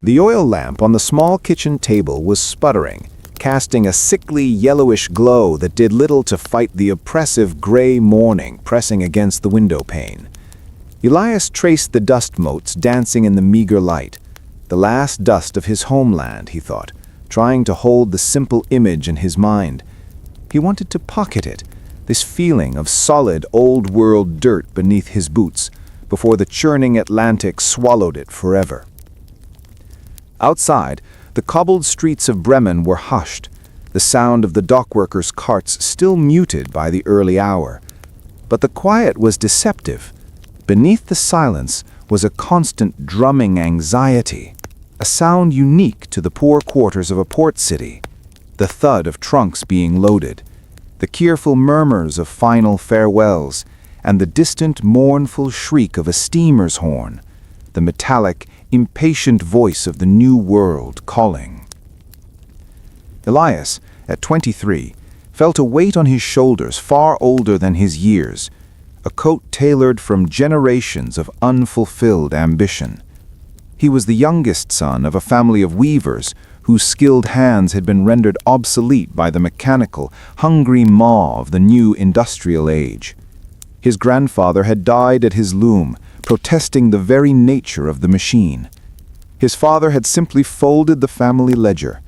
The oil lamp on the small kitchen table was sputtering, casting a sickly yellowish glow that did little to fight the oppressive gray morning pressing against the window pane. Elias traced the dust motes dancing in the meager light. The last dust of his homeland, he thought, trying to hold the simple image in his mind. He wanted to pocket it, this feeling of solid old-world dirt beneath his boots, before the churning Atlantic swallowed it forever. Outside, the cobbled streets of Bremen were hushed, the sound of the dockworkers' carts still muted by the early hour. But the quiet was deceptive. Beneath the silence was a constant drumming anxiety, a sound unique to the poor quarters of a port city, the thud of trunks being loaded, the cheerful murmurs of final farewells, and the distant mournful shriek of a steamer's horn, the metallic, impatient voice of the new world calling. Elias, at 23, felt a weight on his shoulders far older than his years, a coat tailored from generations of unfulfilled ambition. He was the youngest son of a family of weavers whose skilled hands had been rendered obsolete by the mechanical, hungry maw of the new industrial age. His grandfather had died at his loom, protesting the very nature of the machine. His father had simply folded the family ledger,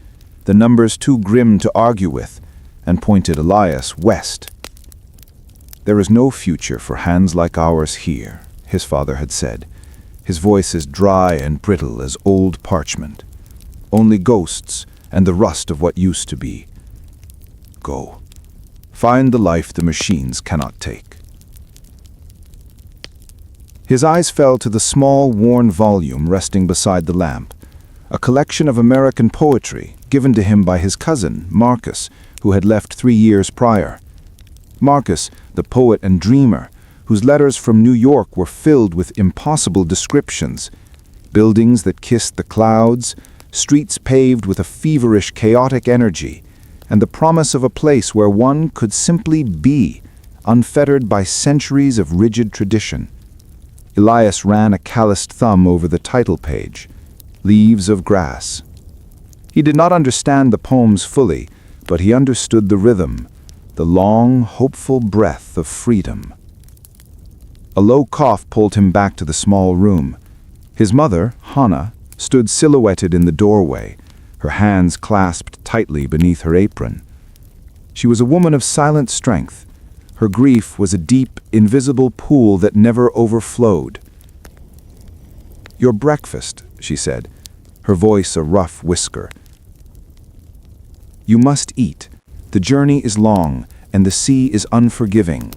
the numbers too grim to argue with, and pointed Elias west. "There is no future for hands like ours here," his father had said, his voice as dry and brittle as old parchment. "Only ghosts and the rust of what used to be. Go. Find the life the machines cannot take." His eyes fell to the small, worn volume resting beside the lamp, a collection of American poetry given to him by his cousin, Marcus, who had left 3 years prior. Marcus, the poet and dreamer, whose letters from New York were filled with impossible descriptions, buildings that kissed the clouds, streets paved with a feverish, chaotic energy, and the promise of a place where one could simply be, unfettered by centuries of rigid tradition. Elias ran a calloused thumb over the title page, Leaves of Grass. He did not understand the poems fully, but he understood the rhythm, the long, hopeful breath of freedom. A low cough pulled him back to the small room. His mother, Hannah, stood silhouetted in the doorway, her hands clasped tightly beneath her apron. She was a woman of silent strength. Her grief was a deep, invisible pool that never overflowed. "Your breakfast," she said, her voice a rough whisper. "You must eat. The journey is long, and the sea is unforgiving."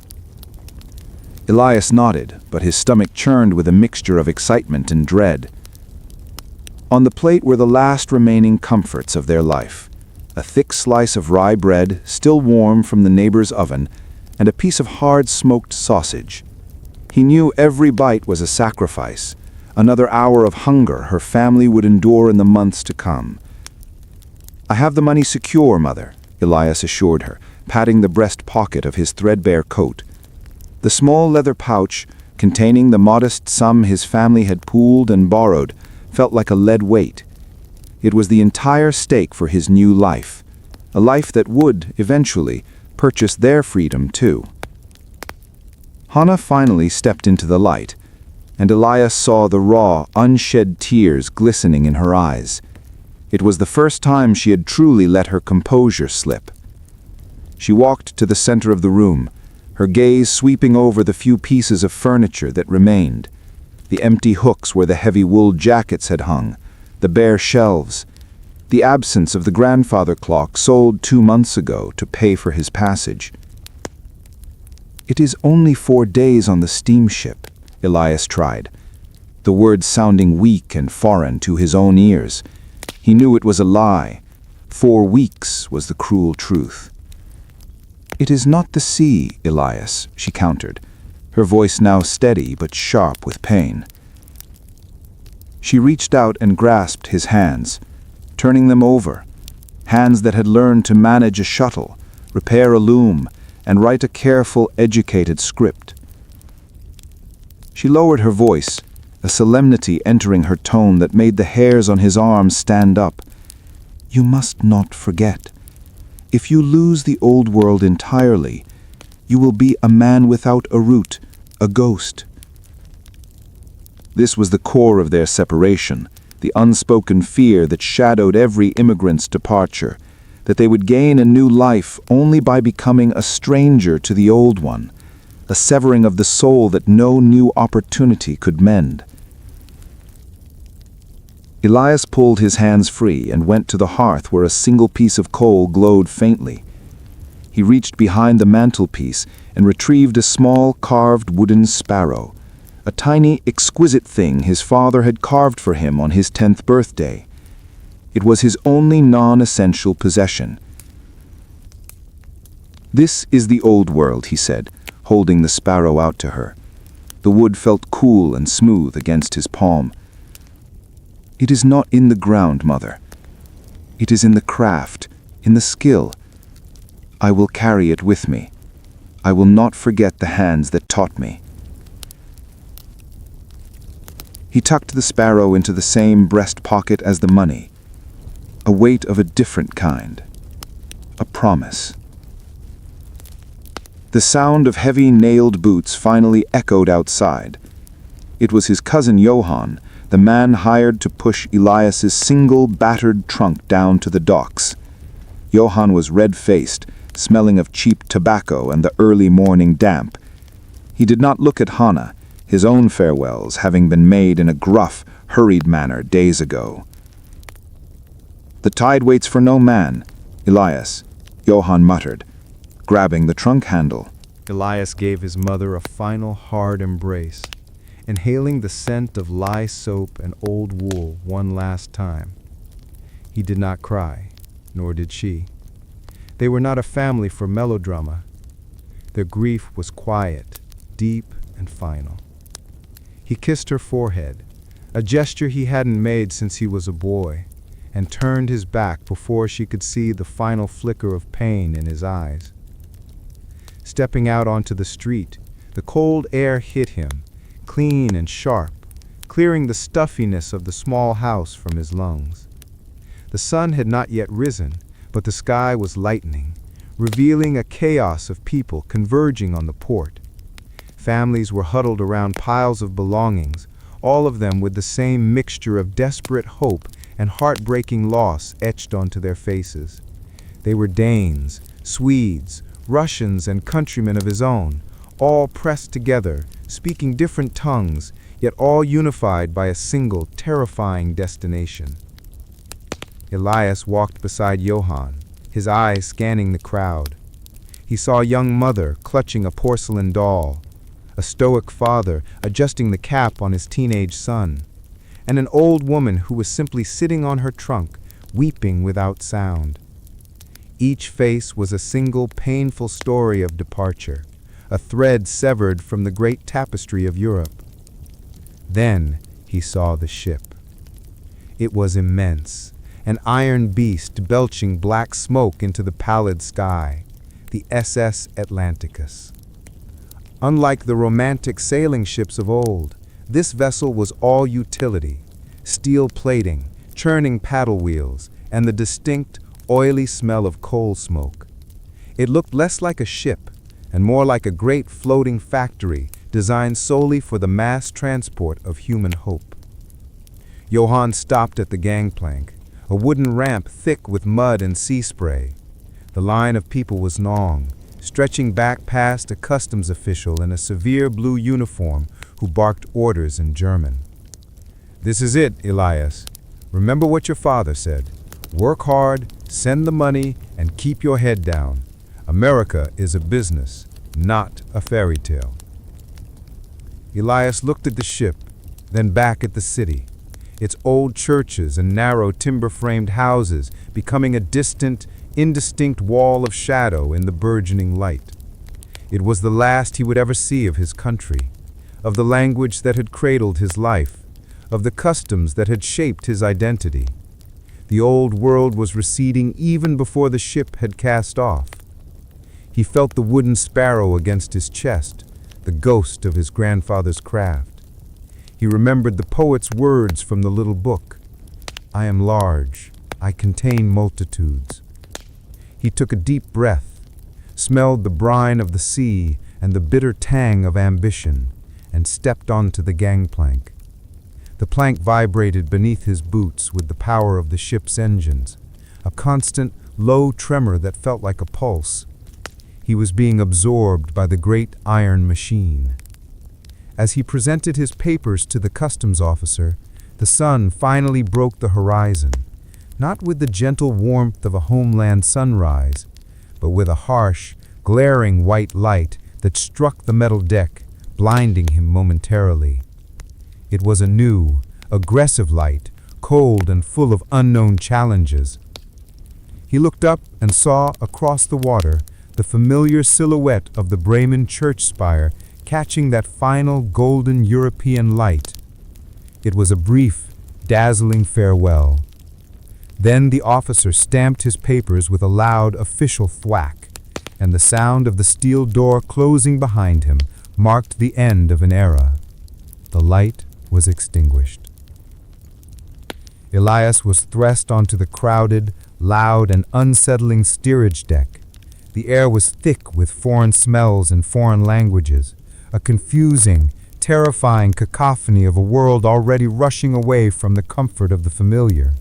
Elias nodded, but his stomach churned with a mixture of excitement and dread. On the plate were the last remaining comforts of their life: a thick slice of rye bread, still warm from the neighbor's oven, and a piece of hard smoked sausage. He knew every bite was a sacrifice, another hour of hunger her family would endure in the months to come. "I have the money secure, Mother," Elias assured her, patting the breast pocket of his threadbare coat. The small leather pouch, containing the modest sum his family had pooled and borrowed, felt like a lead weight. It was the entire stake for his new life, a life that would, eventually, purchase their freedom too. Hannah finally stepped into the light, and Elias saw the raw, unshed tears glistening in her eyes. It was the first time she had truly let her composure slip. She walked to the center of the room, her gaze sweeping over the few pieces of furniture that remained, the empty hooks where the heavy wool jackets had hung, the bare shelves, the absence of the grandfather clock sold 2 months ago to pay for his passage. "It is only 4 days on the steamship," Elias tried, the words sounding weak and foreign to his own ears. He knew it was a lie. 4 weeks was the cruel truth. "It is not the sea, Elias," she countered, her voice now steady but sharp with pain. She reached out and grasped his hands, turning them over, hands that had learned to manage a shuttle, repair a loom, and write a careful, educated script. She lowered her voice, a solemnity entering her tone that made the hairs on his arms stand up. "You must not forget. If you lose the old world entirely, you will be a man without a root, a ghost." This was the core of their separation, the unspoken fear that shadowed every immigrant's departure, that they would gain a new life only by becoming a stranger to the old one, a severing of the soul that no new opportunity could mend. Elias pulled his hands free and went to the hearth where a single piece of coal glowed faintly. He reached behind the mantelpiece and retrieved a small carved wooden sparrow, a tiny, exquisite thing his father had carved for him on his 10th birthday. It was his only non-essential possession. "This is the old world," he said, holding the sparrow out to her. The wood felt cool and smooth against his palm. "It is not in the ground, Mother. It is in the craft, in the skill. I will carry it with me. I will not forget the hands that taught me." He tucked the sparrow into the same breast pocket as the money, a weight of a different kind, a promise. The sound of heavy nailed boots finally echoed outside. It was his cousin Johann, the man hired to push Elias's single battered trunk down to the docks. Johann was red-faced, smelling of cheap tobacco and the early morning damp. He did not look at Hannah, his own farewells having been made in a gruff, hurried manner days ago. "The tide waits for no man, Elias," Johann muttered, grabbing the trunk handle. Elias gave his mother a final hard embrace, inhaling the scent of lye soap and old wool one last time. He did not cry, nor did she. They were not a family for melodrama. Their grief was quiet, deep, and final. He kissed her forehead, a gesture he hadn't made since he was a boy, and turned his back before she could see the final flicker of pain in his eyes. Stepping out onto the street, the cold air hit him, clean and sharp, clearing the stuffiness of the small house from his lungs. The sun had not yet risen, but the sky was lightening, revealing a chaos of people converging on the port. Families were huddled around piles of belongings, all of them with the same mixture of desperate hope and heartbreaking loss etched onto their faces. They were Danes, Swedes, Russians, and countrymen of his own, all pressed together, speaking different tongues, yet all unified by a single, terrifying destination. Elias walked beside Johann, his eyes scanning the crowd. He saw a young mother clutching a porcelain doll, a stoic father adjusting the cap on his teenage son, and an old woman who was simply sitting on her trunk, weeping without sound. Each face was a single painful story of departure, a thread severed from the great tapestry of Europe. Then he saw the ship. It was immense, an iron beast belching black smoke into the pallid sky, the SS Atlanticus. Unlike the romantic sailing ships of old, this vessel was all utility, steel plating, churning paddle wheels, and the distinct, oily smell of coal smoke. It looked less like a ship and more like a great floating factory designed solely for the mass transport of human hope. Johann stopped at the gangplank, a wooden ramp thick with mud and sea spray. The line of people was long, stretching back past a customs official in a severe blue uniform who barked orders in German. "This is it, Elias. Remember what your father said. Work hard, send the money, and keep your head down. America is a business, not a fairy tale." Elias looked at the ship, then back at the city, its old churches and narrow timber-framed houses becoming a distant, indistinct wall of shadow in the burgeoning light. It was the last he would ever see of his country, of the language that had cradled his life, of the customs that had shaped his identity. The old world was receding even before the ship had cast off. He felt the wooden sparrow against his chest, the ghost of his grandfather's craft. He remembered the poet's words from the little book. I am large, I contain multitudes. He took a deep breath, smelled the brine of the sea and the bitter tang of ambition, and stepped onto the gangplank. The plank vibrated beneath his boots with the power of the ship's engines, a constant, low tremor that felt like a pulse. He was being absorbed by the great iron machine. As he presented his papers to the customs officer, the sun finally broke the horizon, not with the gentle warmth of a homeland sunrise, but with a harsh, glaring white light that struck the metal deck, blinding him momentarily. It was a new, aggressive light, cold and full of unknown challenges. He looked up and saw, across the water, the familiar silhouette of the Bremen church spire catching that final golden European light. It was a brief, dazzling farewell. Then the officer stamped his papers with a loud official thwack, and the sound of the steel door closing behind him marked the end of an era. The light was extinguished. Elias was thrust onto the crowded, loud, and unsettling steerage deck. The air was thick with foreign smells and foreign languages, a confusing, terrifying cacophony of a world already rushing away from the comfort of the familiar.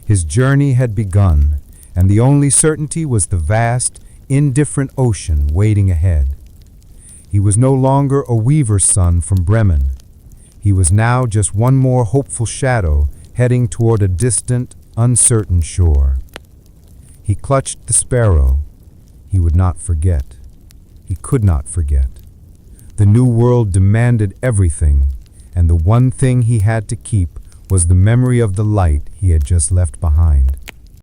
His journey had begun, and the only certainty was the vast, indifferent ocean waiting ahead. He was no longer a weaver's son from Bremen. He was now just one more hopeful shadow heading toward a distant, uncertain shore. He clutched the sparrow. He would not forget. He could not forget. The new world demanded everything, and the one thing he had to keep was the memory of the light he had just left behind.